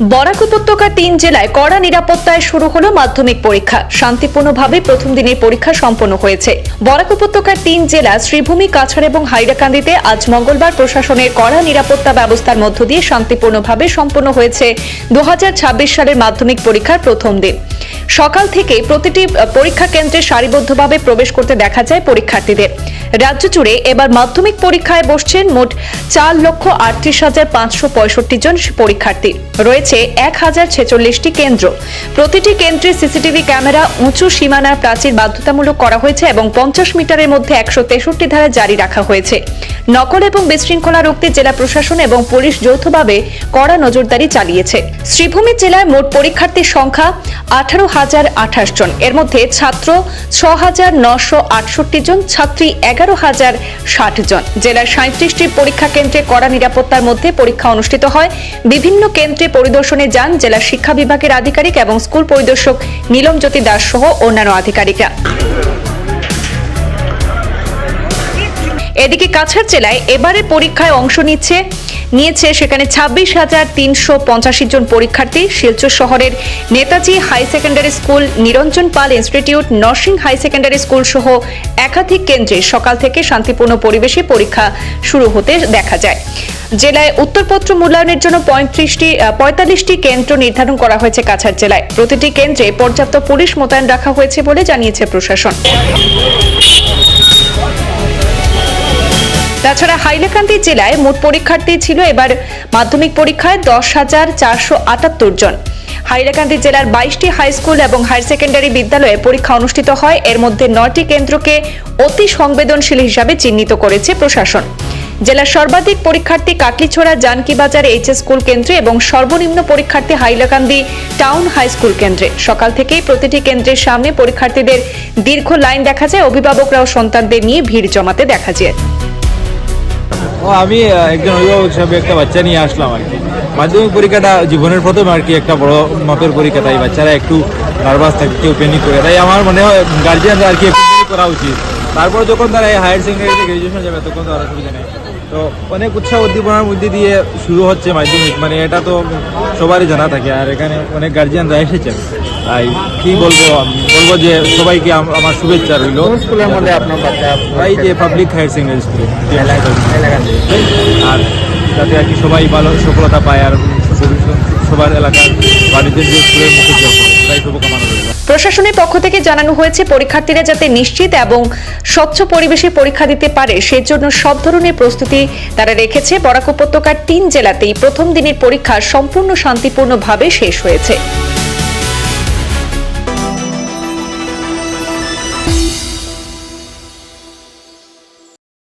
বরাক উপত্যকার 3 জেলায় কড়া নিরাপত্তায় শুরু হলো মাধ্যমিক পরীক্ষা। শান্তিপূর্ণভাবে প্রথম দিনের পরীক্ষা সম্পন্ন হয়েছে। বরাক উপত্যকার 3 জেলা শ্রীভূমি, কাছাড় এবং হাইলাকান্দিতে আজ মঙ্গলবার প্রশাসনের কড়া নিরাপত্তা ব্যবস্থার মধ্য দিয়ে শান্তিপূর্ণভাবে সম্পন্ন হয়েছে 2026 সালের মাধ্যমিক পরীক্ষার প্রথম দিন। সকাল থেকে প্রতিটি পরীক্ষা কেন্দ্রে সারিবদ্ধভাবে প্রবেশ করতে দেখা যায় পরীক্ষার্থীদের। রাজ্য জুড়ে এবার মাধ্যমিক পরীক্ষায় বসছেন মোট 4,38,565 জন পরীক্ষার্থী। রয়েছে 1046টি কেন্দ্র। প্রতিটি কেন্দ্রে সিসিটিভি ক্যামেরা, উঁচু সীমানার প্রাচীর বাধ্যতামূলক করা হয়েছে এবং 50 মিটারের মধ্যে 163 ধারা জারি রাখা হয়েছে। নকল এবং বিশৃঙ্খলা রুখতে জেলা প্রশাসন এবং পুলিশ যৌথভাবে কড়া নজরদারি চালিয়েছে। শ্রীভূমি জেলায় মোট পরীক্ষার্থীর সংখ্যা 18,028 জন। এর মধ্যে ছাত্র 6,968 জন, ছাত্রী 11,060 জন। জেলার 37টি পরীক্ষা কেন্দ্রে কড়া নিরাপত্তার মধ্যে পরীক্ষা অনুষ্ঠিত হয়। বিভিন্ন কেন্দ্রে পরিদর্শনে যান জেলা শিক্ষা বিভাগের আধিকারিক এবং স্কুল পরিদর্শক নীলমজ্যোতি দাস সহ অন্যান্য আধিকারিকরা। এদিকে কাছাড় জেলায় এবারে পরীক্ষায় অংশ নিয়েছে সেখানে 26,385 জন পরীক্ষার্থী। শিলচর শহরের Netaji high secondary school, Niranjan Pal institute, Narsing high secondary school সহ একাধিক কেন্দ্রে সকাল থেকে শান্তিপূর্ণ পরিবেশে পরীক্ষা শুরু হতে দেখা যায়। জেলায় উত্তরপত্র মূল্যায়নের জন্য 45টি কেন্দ্র নির্ধারণ করা হয়েছে কাছাড় জেলায়। প্রতিটি কেন্দ্রে পর্যাপ্ত পুলিশ মোতায়েন রাখা হয়েছে বলে জানিয়েছে প্রশাসন। তাছাড়া হাইলাকান্দি জেলায় মোট পরীক্ষার্থী ছিল এবার মাধ্যমিক পরীক্ষায় 10,478 জন। হাইলাকান্দি জেলার 22টি হাই স্কুল এবং হায়ার সেকেন্ডারি বিদ্যালয়ে পরীক্ষা অনুষ্ঠিত হয়। এর মধ্যে 9টি কেন্দ্রকে অতি সংবেদনশীল হিসাবে চিহ্নিত করেছে প্রশাসন। জেলার সর্বাধিক পরীক্ষার্থী কাটলিছড়া জানকিবাজার এইচএস স্কুল কেন্দ্রে এবং সর্বনিম্ন পরীক্ষার্থী হাইলাকান্দি টাউন হাই স্কুল কেন্দ্রে। সকাল থেকেই প্রতিটি কেন্দ্রের সামনে পরীক্ষার্থীদের দীর্ঘ লাইন দেখা যায়। অভিভাবকরাও সন্তানদের নিয়ে ভিড় জমাতে দেখা যায়। আমি একজন অভিভাবক হিসাবে একটা বাচ্চা নিয়ে আসলাম আর কি। মাধ্যমিক পরীক্ষাটা জীবনের প্রথম আর কি, একটা বড় মতের পরীক্ষা, তাই বাচ্চারা একটু নার্ভাস থাকে, কেউ প্যানিক করে। তাই আমার মনে হয় গার্জিয়ানরা আর কি করা উচিত। তারপর যখন তারা হায়ার সেকেন্ডারিতে গ্রাজুয়েশন যাবে তখন তো আর অসুবিধা নেই। তো অনেক উৎসাহ উদ্দীপনার মধ্যে দিয়ে শুরু হচ্ছে মাধ্যমিক, মানে এটা তো সবারই জানা থাকে। আর এখানে অনেক গার্জিয়ানরা এসেছেন, তাই কি বলবো যে সবাইকে আমার শুভেচ্ছা রইল। স্কুলের মধ্যে আপনার বাচ্চা এই যে পাবলিক হায়ার সেকেন্ডারি স্কুলে, আর যাতে আর কি সবাই ভালো সফলতা পায় আর সবার এলাকার বাড়িদের যে স্কুলের মুখে তাই শুভকামনা রইল। প্রশাসনের পক্ষ থেকে জানানো হয়েছে পরীক্ষার্থীরা যাতে নিশ্চিত এবং স্বচ্ছ পরিবেশে পরীক্ষা দিতে পারে সেজন্য সব ধরনের প্রস্তুতি তারা রেখেছে। বরাক উপত্যকার 3 জেলাতেই প্রথম দিনের পরীক্ষা সম্পূর্ণ শান্তিপূর্ণভাবে শেষ হয়েছে।